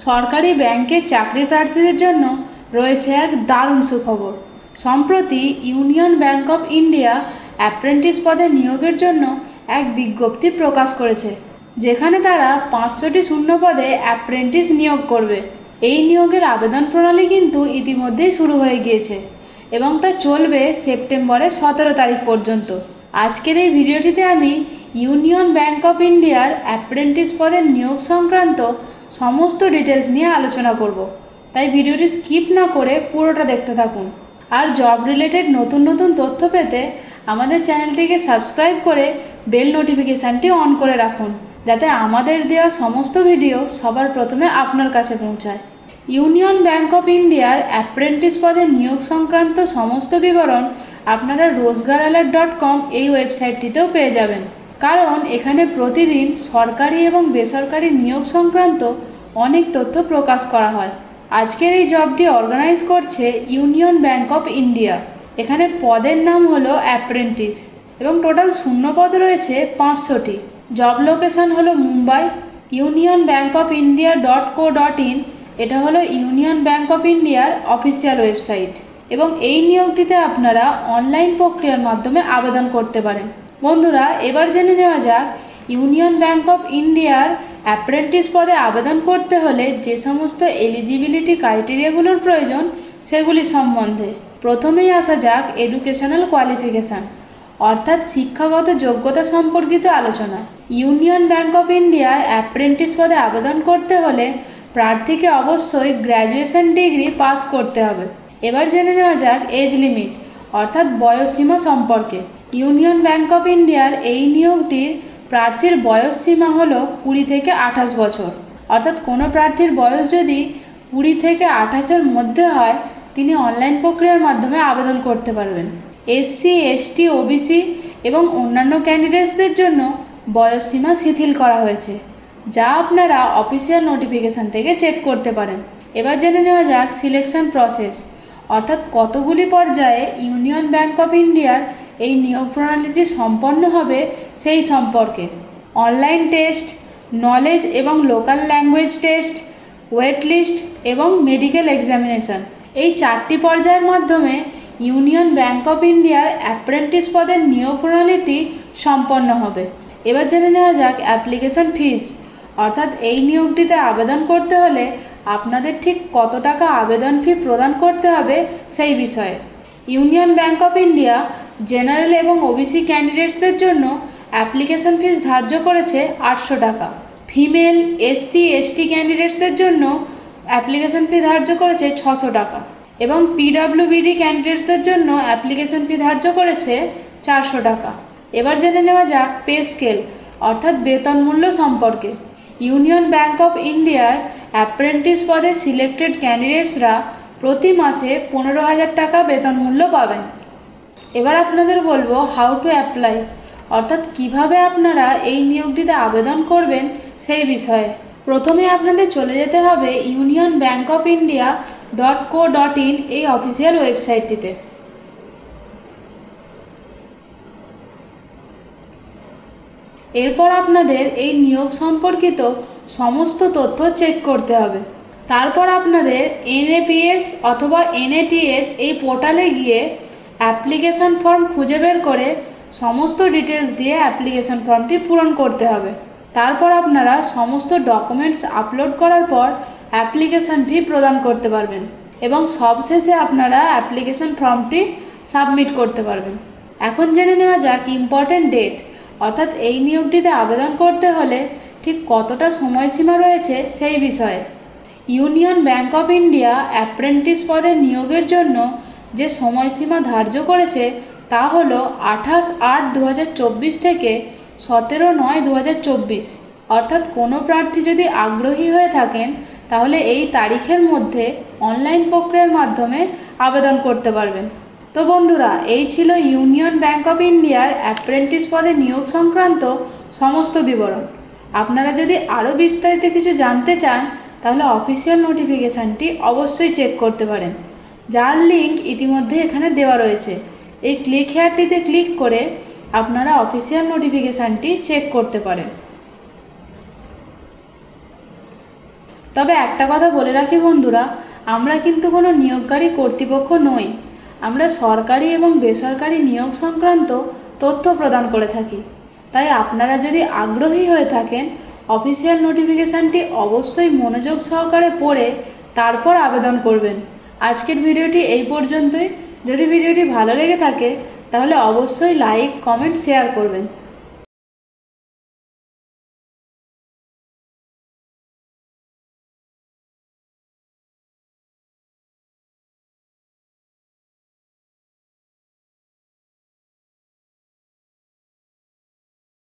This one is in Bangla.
সরকারি ব্যাংকে চাকরি প্রার্থীদের জন্য রয়েছে এক দারুণ সুখবর। সম্প্রতি union bank of India apprentice পদে নিয়োগের জন্য এক বিজ্ঞপ্তি প্রকাশ করেছে, যেখানে তারা 500টি শূন্য পদে অ্যাপ্রেন্টিস নিয়োগ করবে। এই নিয়োগের আবেদন প্রণালী কিন্তু ইতিমধ্যেই শুরু হয়ে গিয়েছে এবং তা চলবে সেপ্টেম্বরের 17 তারিখ পর্যন্ত। আজকের এই ভিডিওটিতে আমি ইউনিয়ন ব্যাংক অফ ইন্ডিয়ার অ্যাপ্রেন্টিস পদের নিয়োগ সংক্রান্ত সমস্ত ডিটেলস নিয়ে আলোচনা করব, তাই ভিডিওটি স্কিপ না করে পুরোটা দেখতে থাকুন। আর জব রিলেটেড নতুন নতুন তথ্য পেতে আমাদের চ্যানেলটিকে সাবস্ক্রাইব করে বেল নোটিফিকেশানটি অন করে রাখুন, যাতে আমাদের দেওয়া সমস্ত ভিডিও সবার প্রথমে আপনার কাছে পৌঁছায়। ইউনিয়ন ব্যাংক অফ ইন্ডিয়ার অ্যাপ্রেন্টিস পদে নিয়োগ সংক্রান্ত সমস্ত বিবরণ আপনারা rozgaralert.com এই ওয়েবসাইটটিতেও পেয়ে যাবেন, কারণ এখানে প্রতিদিন সরকারি এবং বেসরকারি নিয়োগ সংক্রান্ত অনেক তথ্য প্রকাশ করা হয়। আজকের এই জবটি অর্গানাইজ করছে ইউনিয়ন ব্যাংক অফ ইন্ডিয়া। এখানে পদের নাম হলো অ্যাপ্রেন্টিস এবং টোটাল শূন্য পদ রয়েছে 500টি। জব লোকেশন হলো Mumbai. Union bank of India .co.in এটা হলো ইউনিয়ন ব্যাংক অফ ইন্ডিয়ার অফিসিয়াল ওয়েবসাইট এবং এই নিয়োগটিতে আপনারা অনলাইন প্রক্রিয়ার মাধ্যমে আবেদন করতে পারেন। বন্ধুরা, এবার জেনে নেওয়া যাক ইউনিয়ন ব্যাংক অফ ইন্ডিয়ার অ্যাপ্রেন্টিস পদে আবেদন করতে হলে যে সমস্ত এলিজিবিলিটি ক্রাইটেরিয়াগুলোর প্রয়োজন সেগুলি সম্বন্ধে। প্রথমেই আসা যাক এডুকেশনাল কোয়ালিফিকেশান, অর্থাৎ শিক্ষাগত যোগ্যতা সম্পর্কিত আলোচনা। ইউনিয়ন ব্যাংক অফ ইন্ডিয়ার অ্যাপ্রেন্টিস পদে আবেদন করতে হলে প্রার্থীকে অবশ্যই গ্র্যাজুয়েশন ডিগ্রি পাস করতে হবে। এবার জেনে নেওয়া যাক এজ লিমিট, অর্থাৎ বয়সসীমা সম্পর্কে। ইউনিয়ন ব্যাংক অফ ইন্ডিয়ার এই নিয়োগটির প্রার্থীর বয়সসীমা হলো 20 থেকে 28 বছর, অর্থাৎ কোনো প্রার্থীর বয়স যদি 20 থেকে 28-এর মধ্যে হয় তিনি অনলাইন প্রক্রিয়ার মাধ্যমে আবেদন করতে পারবেন। এসসি, এসটি, ওবিসি এবং অন্যান্য ক্যান্ডিডেটসদের জন্য বয়সসীমা শিথিল করা হয়েছে, যা আপনারা অফিসিয়াল নোটিফিকেশান থেকে চেক করতে পারেন। এবার জেনে নেওয়া যাক সিলেকশন প্রসেস, অর্থাৎ কতগুলি পর্যায়ে ইউনিয়ন ব্যাংক অফ ইন্ডিয়ার এই নিয়োগ প্রণালীটি সম্পন্ন হবে সেই সম্পর্কে। অনলাইন টেস্ট, নলেজ এবং local language test, wait list এবং মেডিকেল এক্সামিনেশন, এই 4টি পর্যায়ের মাধ্যমে ইউনিয়ন ব্যাংক অফ ইন্ডিয়ার অ্যাপ্রেন্টিস পদের নিয়োগ প্রণালীটি সম্পন্ন হবে। এবার জেনে নেওয়া যাক অ্যাপ্লিকেশন ফিস, অর্থাৎ এই নিয়োগটিতে আবেদন করতে হলে আপনাদের ঠিক কত টাকা আবেদন ফি প্রদান করতে হবে সেই বিষয়ে। Union bank of India general এবং ওবিসি ক্যান্ডিডেটসদের জন্য অ্যাপ্লিকেশন ফিস ধার্য করেছে 800 টাকা। ফিমেল, এসসি, এসটি ক্যান্ডিডেটসদের জন্য অ্যাপ্লিকেশন ফি ধার্য করেছে 600 টাকা এবং পিডব্লিউবিডি ক্যান্ডিডেটসদের জন্য অ্যাপ্লিকেশন ফি ধার্য করেছে 400 টাকা। এবার জেনে নেওয়া যাক পে স্কেল, অর্থাৎ বেতন মূল্য সম্পর্কে। ইউনিয়ন ব্যাংক অফ ইন্ডিয়ার অ্যাপ্রেন্টিস পদে সিলেক্টেড ক্যান্ডিডেটসরা প্রতি মাসে 15,000 টাকা বেতন মূল্য পাবেন। এবার আপনাদের বলবো হাউ টু অ্যাপ্লাই, অর্থাৎ কিভাবে আপনারা এই নিয়োগটিতে আবেদন করবেন সেই বিষয়ে। প্রথমে আপনাদের চলে যেতে হবে union bank of India .co.in এই অফিসিয়াল ওয়েবসাইটটিতে। এরপর আপনাদের এই নিয়োগ সম্পর্কিত সমস্ত তথ্য চেক করতে হবে। তারপর আপনাদের NAPS অথবা NATS এই পোর্টালে গিয়ে অ্যাপ্লিকেশন ফর্ম খুঁজে বের করে সমস্ত ডিটেলস দিয়ে অ্যাপ্লিকেশন ফর্মটি পূরণ করতে হবে। তারপর আপনারা সমস্ত ডকুমেন্টস আপলোড করার পর অ্যাপ্লিকেশন ফি প্রদান করতে পারবেন এবং সবশেষে আপনারা অ্যাপ্লিকেশন ফর্মটি সাবমিট করতে পারবেন। এখন জেনে নেওয়া যাক ইম্পর্ট্যান্ট ডেট, অর্থাৎ এই নিয়োগটিতে আবেদন করতে হলে ঠিক কতটা সময়সীমা রয়েছে সেই বিষয়ে। Union bank of India apprentice পদে নিয়োগের জন্য যে সময়সীমা ধার্য করেছে তা হলো 28/8/2024 থেকে 17/9/2024, অর্থাৎ কোনো প্রার্থী যদি আগ্রহী হয়ে থাকেন তাহলে এই তারিখের মধ্যে অনলাইন প্রক্রিয়ার মাধ্যমে আবেদন করতে পারবেন। তো বন্ধুরা, এই ছিল ইউনিয়ন ব্যাংক অফ ইন্ডিয়ার অ্যাপ্রেন্টিস পদে নিয়োগ সংক্রান্ত সমস্ত বিবরণ। আপনারা যদি আরও বিস্তারিত কিছু জানতে চান তাহলে অফিসিয়াল নোটিফিকেশানটি অবশ্যই চেক করতে পারেন, যার লিঙ্ক ইতিমধ্যে এখানে দেওয়া রয়েছে। এই ক্লিক হেয়ারটিতে ক্লিক করে আপনারা অফিসিয়াল নোটিফিকেশানটি চেক করতে পারেন। তবে একটা কথা বলে রাখি বন্ধুরা, আমরা কিন্তু কোনো নিয়োগকারী কর্তৃপক্ষ নই। আমরা সরকারি এবং বেসরকারি নিয়োগ সংক্রান্ত তথ্য প্রদান করে থাকি। তাই আপনারা যদি আগ্রহী হয়ে থাকেন, অফিসিয়াল নোটিফিকেশানটি অবশ্যই মনোযোগ সহকারে পড়ে তারপর আবেদন করবেন। আজকের ভিডিওটি এই পর্যন্তই। যদি ভিডিওটি ভালো লেগে থাকে তাহলে অবশ্যই লাইক, কমেন্ট, শেয়ার করবেন।